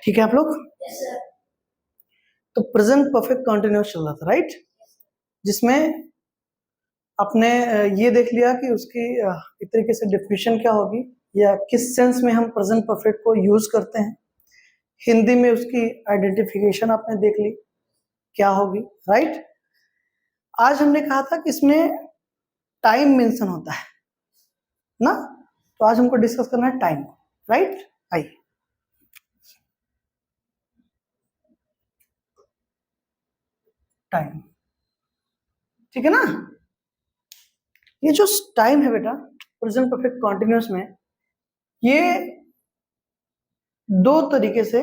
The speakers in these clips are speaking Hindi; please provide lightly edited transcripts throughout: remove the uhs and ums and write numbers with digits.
ठीक है आप लोग? तो प्रेजेंट परफेक्ट कंटिन्यूअस चल रहा था, राइट, जिसमें आपने ये देख लिया कि उसकी एक तरीके से डेफिनेशन क्या होगी या किस सेंस में हम प्रेजेंट परफेक्ट को यूज करते हैं। हिंदी में उसकी आइडेंटिफिकेशन आपने देख ली क्या होगी, राइट। आज हमने कहा था कि इसमें टाइम मेंशन होता है ना, तो आज हमको डिस्कस करना है टाइम, राइट। आइए, टाइम, ठीक है ना। ये जो टाइम है बेटा प्रेजेंट परफेक्ट कंटिन्यूअस में, ये दो तरीके से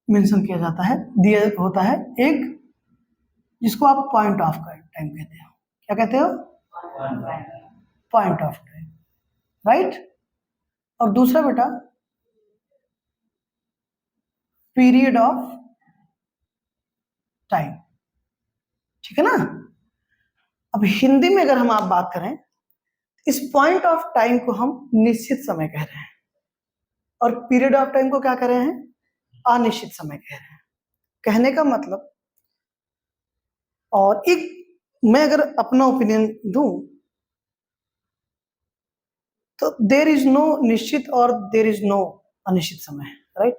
मेंशन किया जाता है, दिया होता है। एक जिसको आप पॉइंट ऑफ टाइम कहते हो, क्या कहते हो? Point of time, right. और दूसरा बेटा पीरियड ऑफ टाइम, ठीक है ना। अब हिंदी में अगर हम आप बात करें, इस पॉइंट ऑफ टाइम को हम निश्चित समय कह रहे हैं और पीरियड ऑफ टाइम को क्या कह रहे हैं? अनिश्चित समय कह रहे हैं। कहने का मतलब, और एक मैं अगर अपना ओपिनियन दूं तो देर इज नो निश्चित और देर इज नो अनिश्चित समय, राइट।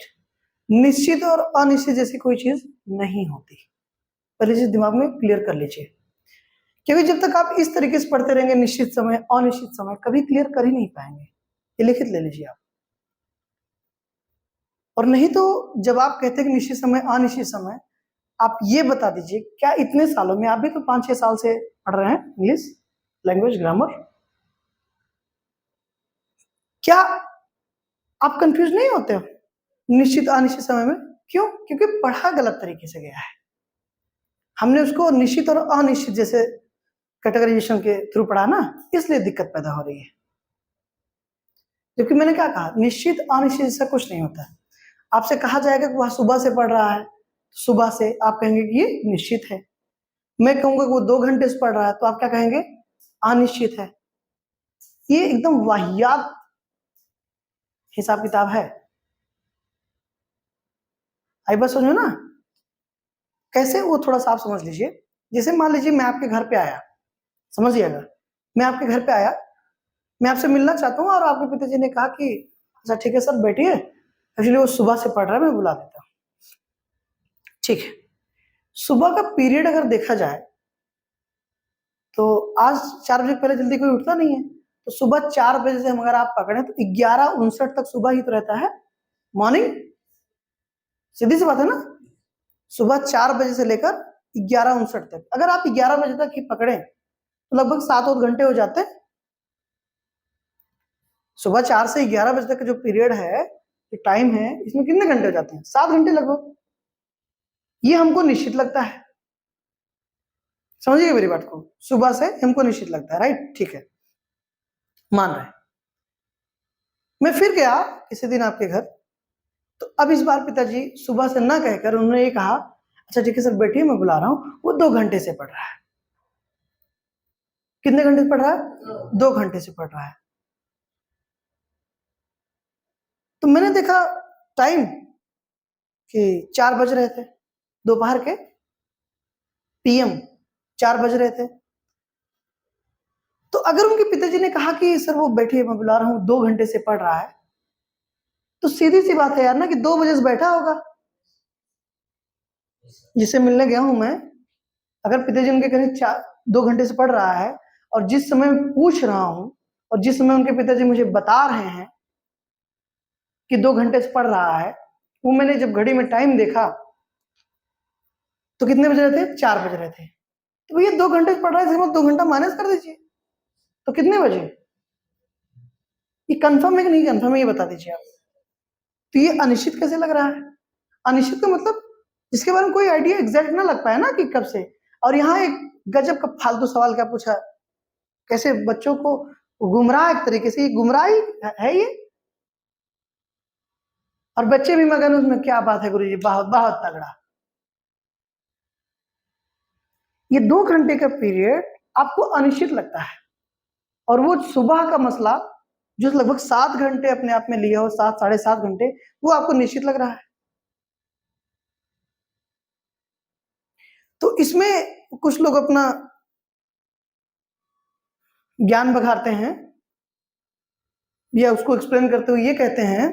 निश्चित और अनिश्चित जैसी कोई चीज नहीं होती, पहले चीज दिमाग में क्लियर कर लीजिए, क्योंकि जब तक आप इस तरीके से पढ़ते रहेंगे निश्चित समय अनिश्चित समय, कभी क्लियर कर ही नहीं पाएंगे। ये लिखित ले लीजिए आप। और नहीं तो जब आप कहते हैं कि निश्चित समय अनिश्चित समय, आप ये बता दीजिए क्या इतने सालों में, आप भी तो 5-6 साल से पढ़ रहे हैं इंग्लिश लैंग्वेज ग्रामर, क्या आप कंफ्यूज नहीं होते हो निश्चित अनिश्चित समय में? क्यों? क्योंकि पढ़ा गलत तरीके से गया है। हमने उसको निश्चित और अनिश्चित जैसे कैटेगराइजेशन के थ्रू पढ़ा ना, इसलिए दिक्कत पैदा हो रही है। जबकि मैंने क्या कहा, निश्चित अनिश्चित जैसा कुछ नहीं होता है। आपसे कहा जाएगा कि वह सुबह से पढ़ रहा है, सुबह से आप कहेंगे कि ये निश्चित है। मैं कहूंगा कि वो 2 घंटे से पढ़ रहा है, तो आप क्या कहेंगे? अनिश्चित है। ये एकदम वाहियात हिसाब किताब है। आई बात समझ में ना? कैसे वो थोड़ा सा आप समझ लीजिए। जैसे मान लीजिए मैं आपके घर पे आया, समझिएगा, मैं आपके घर पे आया, मैं आपसे मिलना चाहता हूँ और आपके पिताजी ने कहा कि अच्छा ठीक है सर बैठिए, एक्चुअली वो सुबह से पढ़ रहा है, मैं बुला देता हूँ। ठीक है, सुबह का पीरियड अगर देखा जाए तो आज 4 बजे पहले जल्दी कोई उठता नहीं है, तो सुबह 4 बजे से हम अगर आप पकड़े तो 11:59 तक सुबह ही तो रहता है, मॉर्निंग। सीधी सी बात है ना, सुबह 4 बजे से लेकर 11:59 तक, अगर आप 11 बजे तक ही पकड़े तो लगभग 7 घंटे हो जाते हैं। सुबह 4 से 11 बजे तक का जो पीरियड है, जो टाइम है, इसमें कितने घंटे हो जाते हैं? 7 घंटे लगभग। ये हमको निश्चित लगता है, समझिए मेरी बात को, सुबह से हमको निश्चित लगता है, राइट। ठीक है, मान रहे हैं। मैं फिर गया किसी दिन आपके घर, तो अब इस बार पिताजी सुबह से ना कहकर उन्होंने ये कहा अच्छा ठीक है सर बैठिए मैं बुला रहा हूं। वो 2 घंटे से पढ़ रहा है। कितने घंटे से पढ़ रहा है? 2 घंटे से पढ़ रहा है। तो मैंने देखा टाइम कि 4 बज रहे थे, दोपहर के PM 4 बज रहे थे। तो अगर उनके पिताजी ने कहा कि सर वो बैठिए मैं बुला रहा हूं, 2 घंटे से पढ़ रहा है, तो सीधी सी बात है यार ना कि 2 बजे से बैठा होगा। जिससे मिलने गया हूं मैं, अगर पिताजी उनके करीब 2 घंटे से पढ़ रहा है और जिस समय मैं पूछ रहा हूं और जिस समय उनके पिताजी मुझे बता रहे हैं कि 2 घंटे से पढ़ रहा है, वो मैंने जब घड़ी में टाइम देखा तो कितने बज रहे थे? 4 बज रहे थे। तो भैया 2 घंटे से पढ़ रहा है, इसमें 2 घंटा माइनस कर दीजिए, तो कितने बजे? ये कंफर्म है कि नहीं कंफर्म है, ये बता दीजिए आप। तो ये अनिश्चित कैसे लग रहा है? अनिश्चित का मतलब जिसके बारे में कोई आइडिया एग्जैक्ट ना लग पाए ना कि कब से। और यहाँ एक गजब का फालतू सवाल क्या पूछा, कैसे बच्चों को गुमराह एक तरीके से, ये गुमराही है ये। और बच्चे भी मगन उसमें, क्या बात है गुरुजी, बहुत बहुत तगड़ा। ये 2 घंटे का पीरियड आपको अनिश्चित लगता है, और वो सुबह का मसला जो लगभग 7 घंटे अपने आप में लिया हो, 7 साढ़े 7 घंटे, वो आपको निश्चित लग रहा है। तो इसमें कुछ लोग अपना ज्ञान बघारते हैं या उसको एक्सप्लेन करते हुए ये कहते हैं,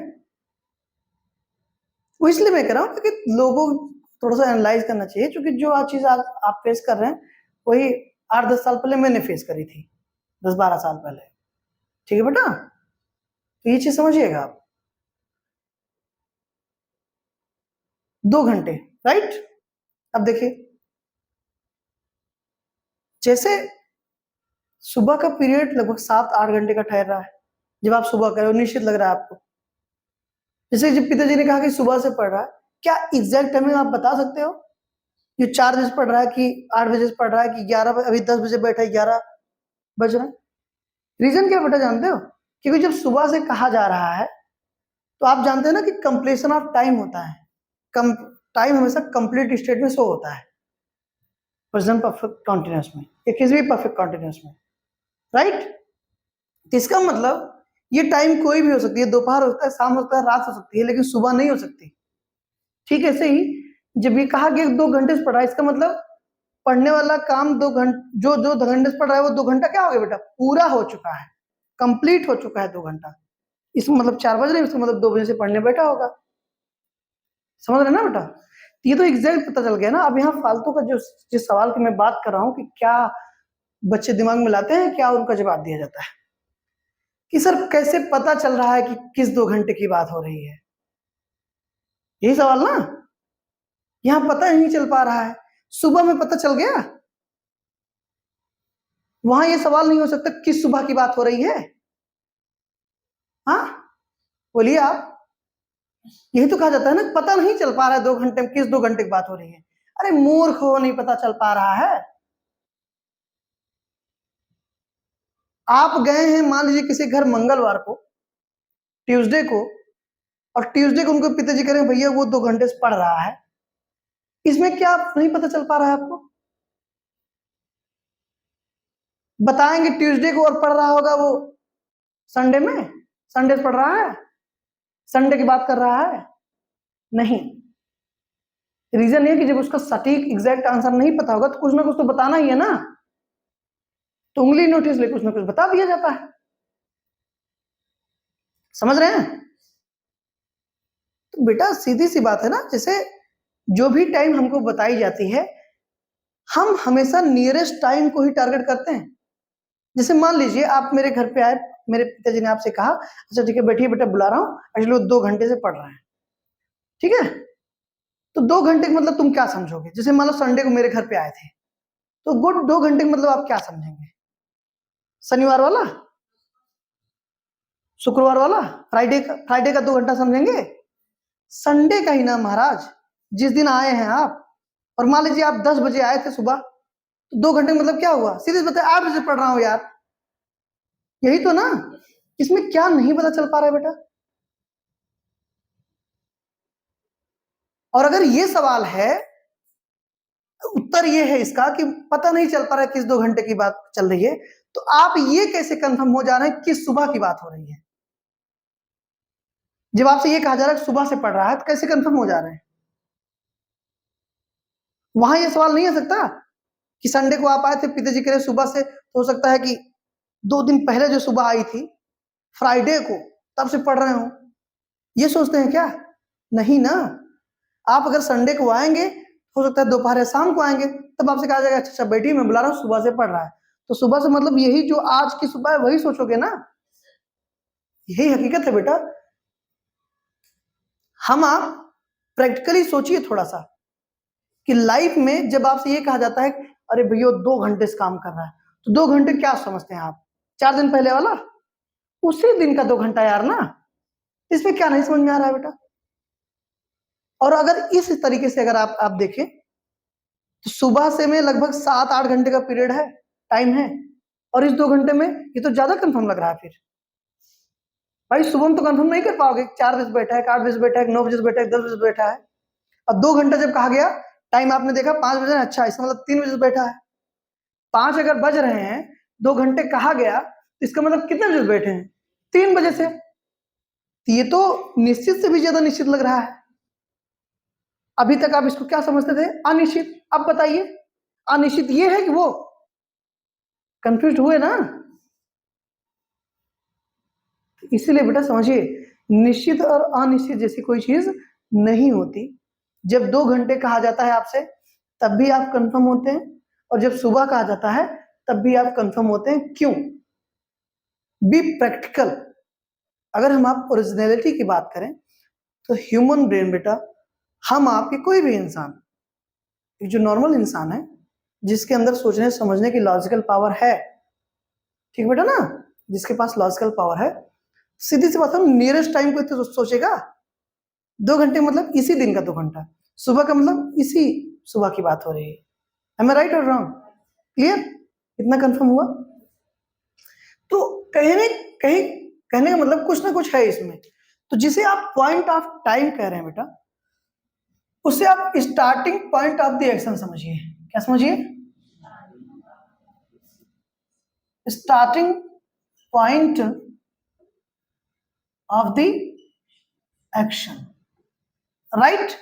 वो इसलिए मैं कह रहा हूँ क्योंकि लोगों को थोड़ा सा एनालाइज करना चाहिए, क्योंकि जो आज चीज आप फेस कर रहे हैं वही 8-10 साल पहले मैंने फेस करी थी, 10-12 साल पहले। ठीक है बेटा, तो ये चीज समझिएगा आप। 2 घंटे, राइट। अब देखिए, जैसे सुबह का पीरियड लगभग 7-8 घंटे का ठहर रहा है, जब आप सुबह कर रहे हो निश्चित लग रहा है आपको। जैसे जब पिताजी ने कहा कि सुबह से पढ़ रहा है, क्या एग्जैक्ट टाइमिंग आप बता सकते हो? ये 4 बजे से पढ़ रहा है कि 8 बजे से पढ़ रहा है कि 11, अभी 10 बजे बैठा है, 11 बज रहा है? रीजन क्या बेटा जानते हो? क्योंकि जब सुबह से कहा जा रहा है तो आप जानते हैं ना कि कंप्लीशन ऑफ टाइम होता है, टाइम हमेशा कंप्लीट स्टेट में शो होता है, प्रेजेंट परफेक्ट कंटीन्यूअस में या किसी भी परफेक्ट कंटीन्यूअस में, राइट। तो इसका मतलब ये टाइम कोई भी हो सकती है, दोपहर हो सकता है, शाम हो सकता है, रात हो सकती है, लेकिन सुबह नहीं हो सकती। ठीक ऐसे ही जब ये कहा कि 2 घंटे से पढ़ा है, इसका मतलब पढ़ने वाला काम 2 घंटे, जो 2 घंटे से पढ़ रहा है वो 2 घंटा क्या हो गया बेटा, पूरा हो चुका है, कंप्लीट हो चुका है 2 घंटा। इसका मतलब 4 बज रहे हैं, इसका मतलब 2 बजे से पढ़ने बैठा होगा। समझ रहे ना बेटा? ये तो एग्जैक्ट पता चल गया ना। अब यहाँ फालतू का जो जिस सवाल की मैं बात कर रहा हूँ कि क्या बच्चे दिमाग में लाते हैं, क्या उनका जवाब दिया जाता है कि सर कैसे पता चल रहा है कि किस 2 घंटे की बात हो रही है, यही सवाल ना। यहाँ पता ही नहीं चल पा रहा है, सुबह में पता चल गया, वहां ये सवाल नहीं हो सकता किस सुबह की बात हो रही है। हाँ बोलिए आप, यही तो कहा जाता है ना, पता नहीं चल पा रहा है 2 घंटे में किस 2 घंटे की बात हो रही है। अरे मूर्ख हो, नहीं पता चल पा रहा है। आप गए हैं मान लीजिए किसी घर मंगलवार को, ट्यूसडे को, और ट्यूसडे को उनको पिताजी कह रहे हैं भैया वो 2 घंटे से पढ़ रहा है, इसमें क्या नहीं पता चल पा रहा है आपको? बताएंगे ट्यूसडे को और पढ़ रहा होगा वो संडे में, संडे से पढ़ रहा है, संडे की बात कर रहा है? नहीं। रीजन ये कि जब उसका सटीक एग्जैक्ट आंसर नहीं पता होगा तो कुछ ना कुछ तो बताना ही है ना, तो उंगली नोटिस ले कुछ ना कुछ बता दिया जाता है। समझ रहे हैं? तो बेटा सीधी सी बात है ना, जैसे जो भी टाइम हमको बताई जाती है हम हमेशा नियरेस्ट टाइम को ही टारगेट करते हैं। जैसे मान लीजिए आप मेरे घर पे आए, मेरे पिताजी ने आपसे कहा अच्छा ठीक है बैठिए बेटा बुला रहा हूँ, एक्चुअली वो 2 घंटे से पढ़ रहे हैं, ठीक है। तो 2 घंटे का मतलब तुम क्या समझोगे? जैसे मान लो संडे को मेरे घर पे आए थे, तो गुड 2 घंटे का मतलब आप क्या समझेंगे? शनिवार वाला, शुक्रवार वाला, फ्राइडे का 2 घंटा समझेंगे? संडे का ही ना महाराज, जिस दिन आए हैं आप। और मान लीजिए आप 10 बजे आए थे सुबह, तो 2 घंटे मतलब क्या हुआ? सीधे बताए 8 बजे पढ़ रहा हूं यार, यही तो ना। इसमें क्या नहीं पता चल पा रहा है बेटा? और अगर ये सवाल है, उत्तर ये है इसका कि पता नहीं चल पा रहा है किस 2 घंटे की बात चल रही है, तो आप ये कैसे कंफर्म हो जा रहे हैं किस सुबह की बात हो रही है? जब आपसे ये कहा जा रहा है सुबह से पढ़ रहा है, तो कैसे कंफर्म हो जा रहे हैं? वहां ये सवाल नहीं आ सकता कि संडे को आप आए थे, पिताजी कह रहे सुबह से, तो हो सकता है कि 2 दिन पहले जो सुबह आई थी फ्राइडे को, तब से पढ़ रहे हो, ये सोचते हैं क्या? नहीं ना। आप अगर संडे को आएंगे, हो सकता है दोपहर या शाम को आएंगे, तब आपसे कहा जाएगा अच्छा बैठिए मैं बुला रहा हूँ, सुबह से पढ़ रहा है। तो सुबह से मतलब यही जो आज की सुबह है वही सोचोगे ना, यही हकीकत है बेटा। हम आप प्रैक्टिकली सोचिए थोड़ा सा कि लाइफ में जब आपसे ये कहा जाता है अरे भैया 2 घंटे से काम कर रहा है, तो 2 घंटे क्या समझते हैं आप? 4 दिन पहले वाला, उसी दिन का 2 घंटा यार ना। इसमें क्या नहीं समझ में आ रहा है बेटा? और अगर इस तरीके से अगर आप देखें तो सुबह से में लगभग 7-8 घंटे का पीरियड है, टाइम है, और इस 2 घंटे में ये तो ज्यादा कंफर्म लग रहा है। फिर भाई सुबह में तो कंफर्म नहीं कर पाओगे 4 बजे बैठा है, 8 बजे बैठा है, 9 बजे बैठा है, 10 बजे बैठा है। अब 2 घंटा जब कहा गया, टाइम आपने देखा 5 बजे, अच्छा इसका मतलब 3 बजे बैठा है। 5 अगर बज रहे हैं, 2 घंटे कहा गया, तो इसका मतलब कितने बजे बैठे हैं? 3 बजे से। ये तो निश्चित से भी ज्यादा निश्चित लग रहा है। अभी तक आप इसको क्या समझते थे? अनिश्चित। अब बताइए अनिश्चित ये है कि वो? कंफ्यूज हुए ना? इसीलिए बेटा समझिए, निश्चित और अनिश्चित जैसी कोई चीज नहीं होती। जब 2 घंटे कहा जाता है आपसे तब भी आप कंफर्म होते हैं, और जब सुबह कहा जाता है तब भी आप कंफर्म होते हैं। क्यों? Be practical. अगर हम आप ओरिजिनलिटी की बात करें तो ह्यूमन ब्रेन बेटा, हम आपके कोई भी इंसान, जो नॉर्मल इंसान है जिसके अंदर सोचने समझने की लॉजिकल पावर है, ठीक बेटा ना, जिसके पास लॉजिकल पावर है, सीधी सी बात है, नियरेस्ट टाइम को तो सोचेगा। 2 घंटे मतलब इसी दिन का 2 घंटा, सुबह का मतलब इसी सुबह की बात हो रही है। एम आई राइट और रॉन्ग? क्लियर? इतना कंफर्म हुआ? तो कहने का मतलब कुछ ना कुछ है इसमें। तो जिसे आप पॉइंट ऑफ टाइम कह रहे हैं बेटा, उसे आप starting point of the action समझिए। क्या समझिए? Starting point of the action, right?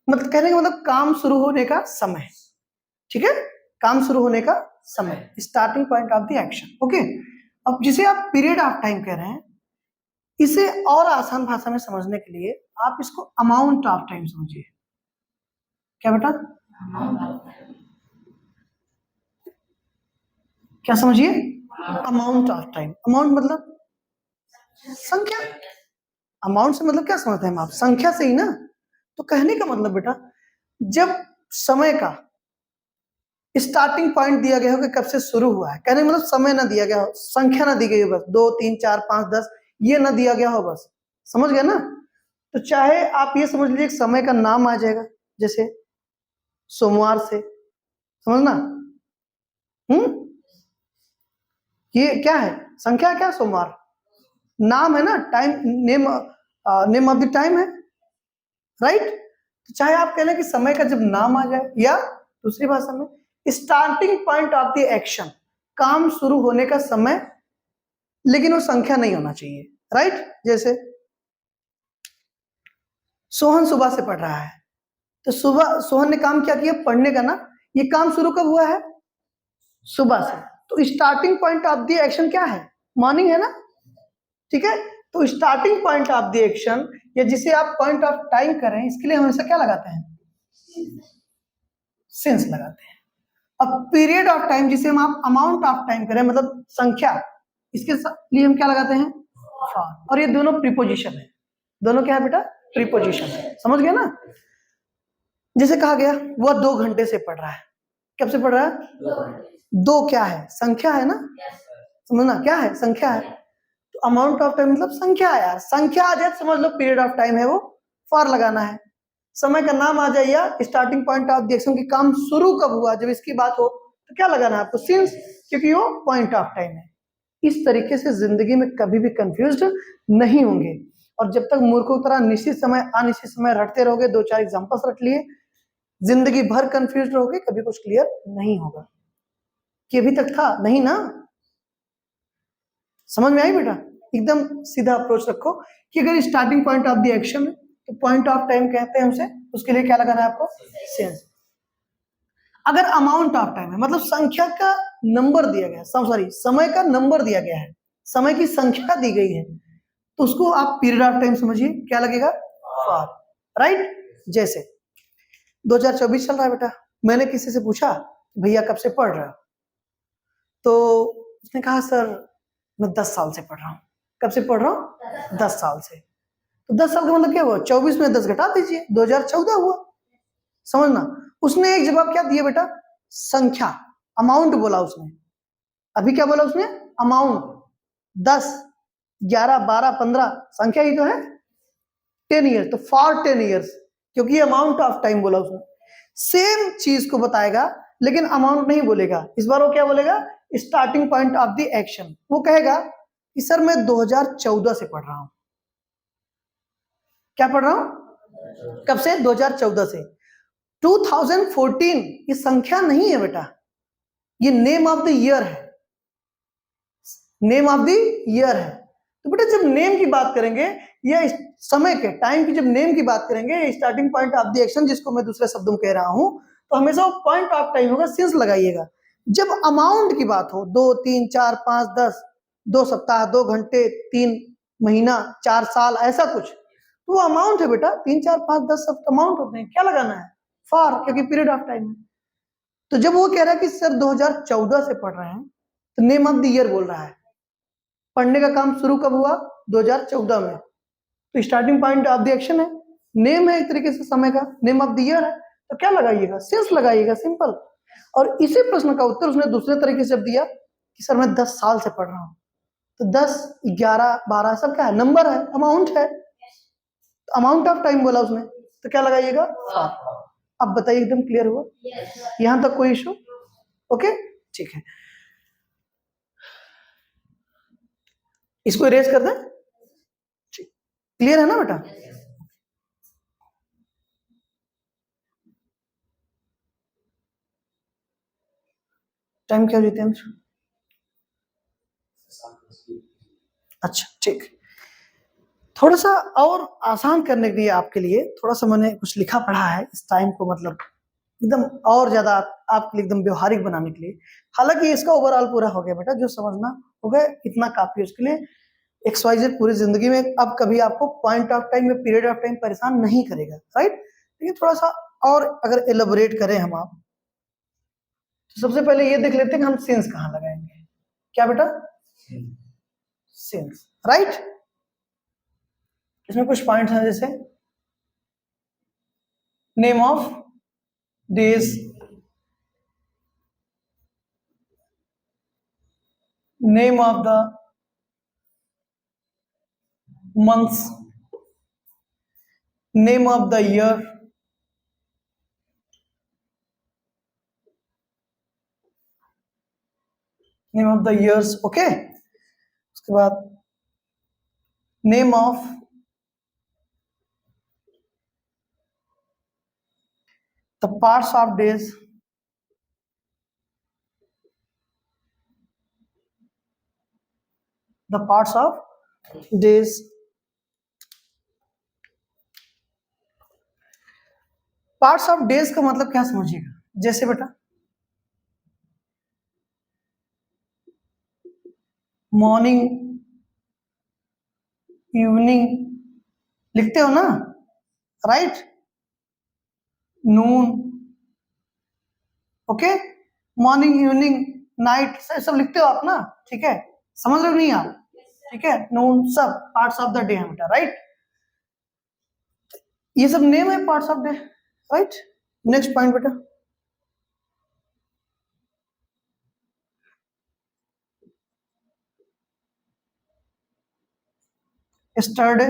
मतलब कहने का मतलब काम शुरू होने का समय, ठीक है? काम शुरू होने का समय, starting point of the action. Okay, अब जिसे आप पीरियड ऑफ टाइम कह रहे हैं, इसे और आसान भाषा में समझने के लिए आप इसको अमाउंट ऑफ टाइम समझिए। क्या बेटा? क्या समझिए? Amount of time. अमाउंट मतलब संख्या। अमाउंट से मतलब क्या समझते हैं हम आप? संख्या से ही ना। तो कहने का मतलब बेटा, जब समय का स्टार्टिंग पॉइंट दिया गया हो कि कब से शुरू हुआ है, कहने का मतलब समय ना दिया गया हो, संख्या ना दी गई हो, बस 2 3 4 5 10 ये ना दिया गया हो, बस समझ गए ना? तो चाहे आप ये समझ लीजिए समय का नाम आ जाएगा, जैसे सोमवार से, समझना? ये क्या है? संख्या क्या? सोमवार। नाम है ना, time, name, name of the time है, राइट? तो चाहे आप कह लें कि समय का जब नाम आ जाए, या दूसरी भाषा में starting point of the action, काम शुरू होने का समय, लेकिन वो संख्या नहीं होना चाहिए, राइट? जैसे सोहन सुबह से पढ़ रहा है, तो सुबह सोहन ने काम क्या किया? पढ़ने का ना। ये काम शुरू कब हुआ है? सुबह से। तो starting point of the action क्या है? मॉर्निंग है ना, ठीक है? तो starting point of the action, या जिसे आप पॉइंट ऑफ टाइम करें, इसके लिए हमेशा क्या लगाते हैं? सिंस लगाते हैं। अब पीरियड ऑफ टाइम, जिसे हम आप अमाउंट ऑफ टाइम करें, मतलब संख्या, इसके लिए हम क्या लगाते हैं? फॉर। और ये दोनों प्रीपोजिशन है। दोनों क्या है बेटा? प्रीपोजिशन है। समझ गया ना? जैसे कहा गया वह 2 घंटे से पढ़ रहा है। कब से पढ़ रहा है? 2 क्या है? संख्या है ना, समझना? क्या है? संख्या है। तो अमाउंट ऑफ टाइम मतलब संख्या है यार। संख्या आ जाए समझ लो पीरियड ऑफ टाइम है, वो फॉर लगाना है। समय का नाम आ जाए या starting point of the action की काम शुरू कब हुआ, जब इसकी बात हो, तो क्या लगाना है आपको? सिंस, क्योंकि वो पॉइंट ऑफ टाइम है। इस तरीके से जिंदगी में कभी भी कंफ्यूज्ड नहीं होंगे। और जब तक मूर्खों की तरह निश्चित समय अनिश्चित समय रटते रहोगे, 2 4 एग्जांपल्स रट लिए, जिंदगी भर कंफ्यूज रहोगे, कभी कुछ क्लियर नहीं होगा। कि अभी तक था नहीं ना? समझ में आई बेटा? एकदम सीधा अप्रोच रखो कि अगर starting point of the action है तो पॉइंट ऑफ टाइम कहते हैं उसे, उसके लिए क्या लगाना है आपको? सेंस। अगर अमाउंट ऑफ टाइम है मतलब संख्या का नंबर दिया गया, सॉरी समय का नंबर दिया गया है, समय की संख्या दी गई है, तो उसको आप पीरियड ऑफ टाइम समझिए। क्या लगेगा? For, right? जैसे 2024 चल रहा है बेटा, मैंने किसी से पूछा भैया कब से पढ़ रहे हो, तो उसने कहा सर मैं 10 साल से पढ़ रहा हूँ। कब से पढ़ रहा हूँ? 10 साल से। तो 10 साल का मतलब क्या हुआ? 24 में 10 घटा दीजिए, 2014 हुआ। समझना? उसने एक जवाब क्या दिया बेटा? संख्या, अमाउंट बोला उसने। अभी क्या बोला उसने? अमाउंट। 10 11 12 15 संख्या ही तो है। 10 ईयर्स, तो फॉर 10 ईयर्स, क्योंकि ये अमाउंट ऑफ टाइम बोला उसने। सेम चीज को बताएगा लेकिन अमाउंट नहीं बोलेगा। इस बार वो क्या बोलेगा? Starting point of the action. वो कहेगा कि सर मैं 2014 से पढ़ रहा हूं। क्या पढ़ रहा हूं? कब से? 2014 से। 2014 ये संख्या नहीं है बेटा, ये नेम ऑफ द ईयर है। नेम ऑफ द ईयर है। तो बेटा जब नेम की बात करेंगे या समय के टाइम की जब नेम की बात करेंगे, starting point of the action जिसको मैं दूसरे शब्दों में कह रहा हूं, तो हमेशा वो पॉइंट ऑफ टाइम होगा, सिंस लगाइएगा। जब अमाउंट की बात हो, 2, 3, 4, 5, 10, 2 सप्ताह, 2 घंटे, 3 महीना, 4 साल, ऐसा कुछ, तो वो अमाउंट है बेटा। 3, 4, 5, 10 सब अमाउंट होते हैं, क्या लगाना है? फॉर, क्योंकि पीरियड ऑफ टाइम है। तो जब वो कह रहा है कि सर 2014 से पढ़ रहे हैं, तो नेम ऑफ द ईयर बोल रहा है। पढ़ने का काम शुरू कब हुआ? 2014 में। तो starting point of the action है, नेम है एक तरीके से समय का, नेम ऑफ द ईयर है, तो क्या लगाइएगा? सिंस लगाइएगा, सिंपल। और इसी प्रश्न का उत्तर उसने दूसरे तरीके से दिया कि सर मैं 10 साल से पढ़ रहा हूं। तो 10, 11, 12 सब क्या है? नंबर है, अमाउंट है। अमाउंट ऑफ टाइम बोला उसने, तो क्या लगाइएगा? अब बताइए, एकदम क्लियर हुआ? यहां तक कोई इशू? ओके, ठीक है। इसको इरेज कर दें? ठीक, क्लियर है ना बेटा? टाइम क्या जितेंद्र? अच्छा, ठीक। थोड़ा सा और आसान करने के लिए आपके लिए थोड़ा सा मैंने कुछ लिखा पढ़ा है इस टाइम को, मतलब एकदम और ज्यादा आपके लिए एकदम व्यवहारिक बनाने के लिए। हालांकि इसका ओवरऑल पूरा हो गया बेटा, जो समझना हो गया इतना काफी उसके लिए। XYZ पूरी जिंदगी में अब कभी आपको पॉइंट ऑफ टाइम में पीरियड ऑफ टाइम परेशान नहीं करेगा, राइट? लेकिन थोड़ा सा और अगर एलोबरेट करें हम आप, तो सबसे पहले ये देख लेते हैं कि हम सिंस कहाँ लगाएंगे। क्या बेटा? Since, right? इसमें कुछ पॉइंट्स हैं, जैसे name of days, name of the months, name of the year, name of the years, okay. उसके बाद name of the parts of days, the parts of days, parts of days का मतलब क्या समझिएगा? जैसे बेटा मॉर्निंग, इवनिंग लिखते हो ना, राइट? नून, ओके, मॉर्निंग, इवनिंग, नाइट, सब लिखते हो आप ना, ठीक है? समझ रहे हो नहीं आप? ठीक है, नून सब पार्ट्स ऑफ द डे है बेटा, राइट? ये सब नेम है parts of day, right? Next point बेटा, yesterday,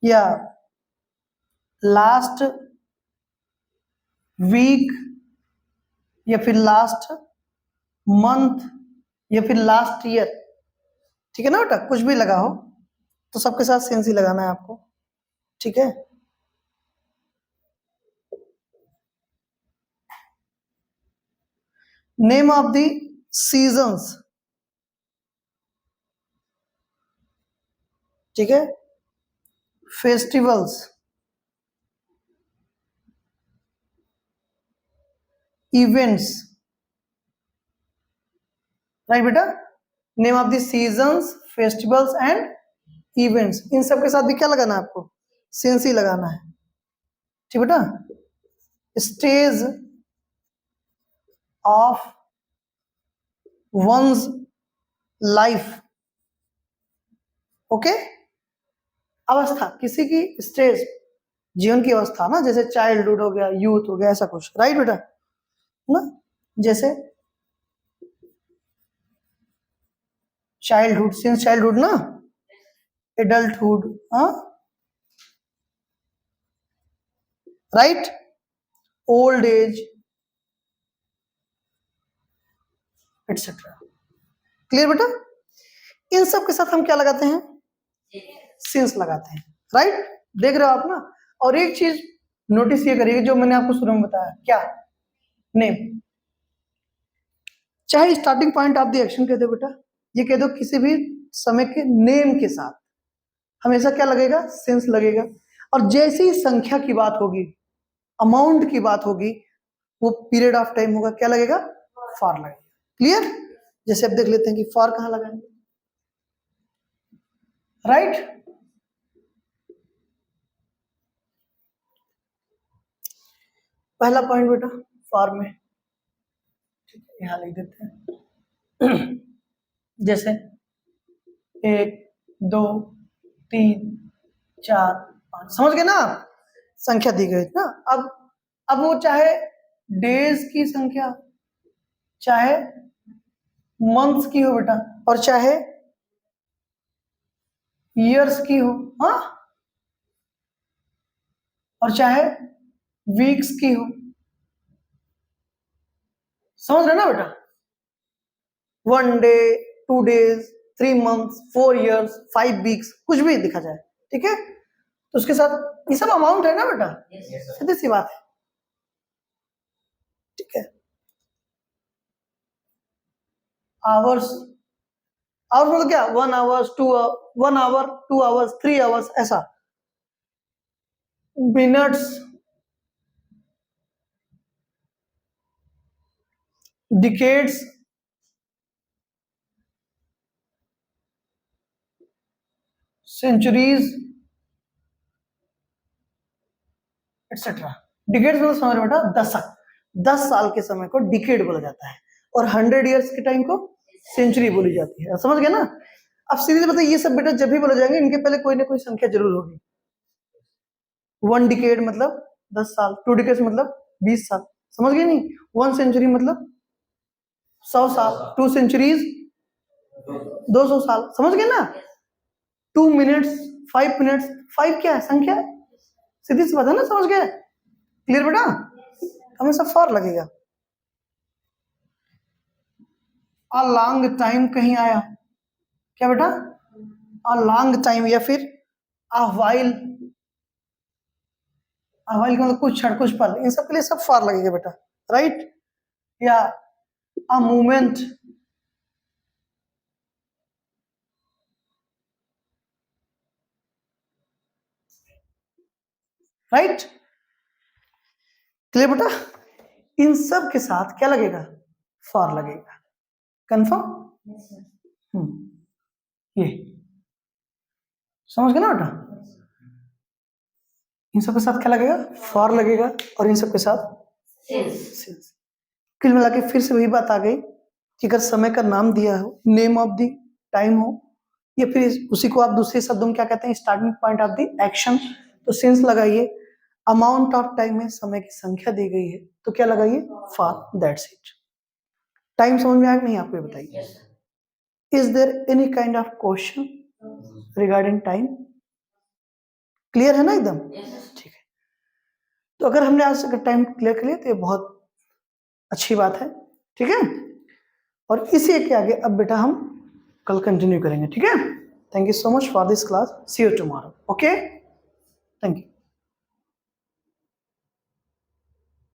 या लास्ट वीक, या फिर लास्ट मंथ, या फिर लास्ट ईयर, ठीक है ना बेटा? कुछ भी लगा हो तो सबके साथ सेंस ही लगाना है आपको, ठीक है? नेम ऑफ द सीजन्स, ठीक है? फेस्टिवल्स, इवेंट्स, राइट बेटा? Name of the seasons, festivals and events, इन सब के साथ भी क्या लगाना है आपको? सेंस ही लगाना है, ठीक बेटा? Stage of one's life, okay? अवस्था, किसी की स्टेज, जीवन की अवस्था ना, जैसे चाइल्डहुड हो गया, यूथ हो गया, ऐसा कुछ, राइट बेटा? ना, जैसे चाइल्डहुड, सिंस चाइल्डहुड ना, एडल्टहुड, हाँ, right? Old age, etcetera. Clear बेटा? इन सब के साथ हम क्या लगाते हैं? सिंस लगाते हैं, राइट? देख रहे हो आप ना? और एक चीज नोटिस ये करिए, जो मैंने आपको शुरू में बताया, क्या? नेम, चाहे starting point of the action कह दो बेटा, ये कह दो किसी भी समय के नेम के साथ हमेशा क्या लगेगा, सिंस लगेगा। और जैसी संख्या की बात होगी, अमाउंट की बात होगी, वो पीरियड ऑफ टाइम होगा, क्या लगेगा, फॉर लगेगा। क्लियर? जैसे अब देख लेते हैं कि फॉर कहां लगाएंगे, राइट? पहला पॉइंट बेटा फॉर में, यहां लिख देते हैं जैसे 1 2 3 4 5, समझ गए ना, संख्या दी गई ना। अब वो चाहे डेज की संख्या, चाहे मंथ्स की हो बेटा, और चाहे ईयर्स की हो, हाँ, और चाहे वीक्स की हो, समझ रहे ना बेटा? 1 day, 2 days, 3 months, 4 years, 5 weeks, कुछ भी दिखा जाए, ठीक है? तो उसके साथ ये सब अमाउंट है ना बेटा, सीधी सी बात है, ठीक है? आवर्स, आवर्स मतलब क्या, 1 आवर्स, 1 आवर, 2 आवर्स, 3 आवर्स, ऐसा। Minutes, decades, centuries, etcetera. Decades मतलब समझ रहे बेटा, दशक, 10 साल के समय को डिकेड बोला जाता है, और 100 ईयर्स के टाइम को सेंचुरी बोली जाती है, समझ गए ना? अब सीधे बताइए, ये सब बेटा जब भी बोले जाएंगे, इनके पहले कोई ना कोई संख्या जरूर होगी। 1 डिकेड मतलब 10 साल, 2 डिकेड्स मतलब 20 साल, समझ गए नहीं? 1 सेंचुरी मतलब 100 साल, 2 सेंचुरीज 200 साल, समझ गए ना? 2 मिनट्स, 5 मिनट्स, 5 क्या है, संख्या है, सीधी सी बात है ना, समझ गए? क्लियर बेटा? हमेशा फॉर लगेगा। अ लॉन्ग टाइम कहीं आया, क्या बेटा, अ लॉन्ग टाइम, या फिर अ व्हाइल, अ व्हाइल का मतलब कुछ क्षण, कुछ पल, इन सब के लिए सब फॉर लगेगा बेटा, राइट? या अ मोमेंट, राइट? क्लियर बेटा? इन सब के साथ क्या लगेगा, फॉर लगेगा। कंफर्म? ये समझ गए ना बेटा? इन सब के साथ क्या लगेगा, फॉर लगेगा, और इन सब के साथ सिंस। कुल मिला के फिर से वही बात आ गई कि अगर समय का नाम दिया हो, नेम ऑफ द टाइम हो, या फिर उसी को आप दूसरे शब्दों में क्या कहते हैं, starting point of the action, तो सिंस लगाइए। अमाउंट ऑफ टाइम में समय की संख्या दी गई है, तो क्या लगाइए, फॉर, दैट्स इट। टाइम समझ में आया नहीं आपको, ये बताइए? Is there any kind of question regarding time? Clear है ना एकदम? ठीक है। तो अगर हमने आज तक टाइम क्लियर कर लिया तो ये बहुत अच्छी बात है, ठीक है? और इसी के आगे अब बेटा हम कल कंटिन्यू करेंगे, ठीक है? Thank you so much for this class, see you tomorrow, okay? Thank you.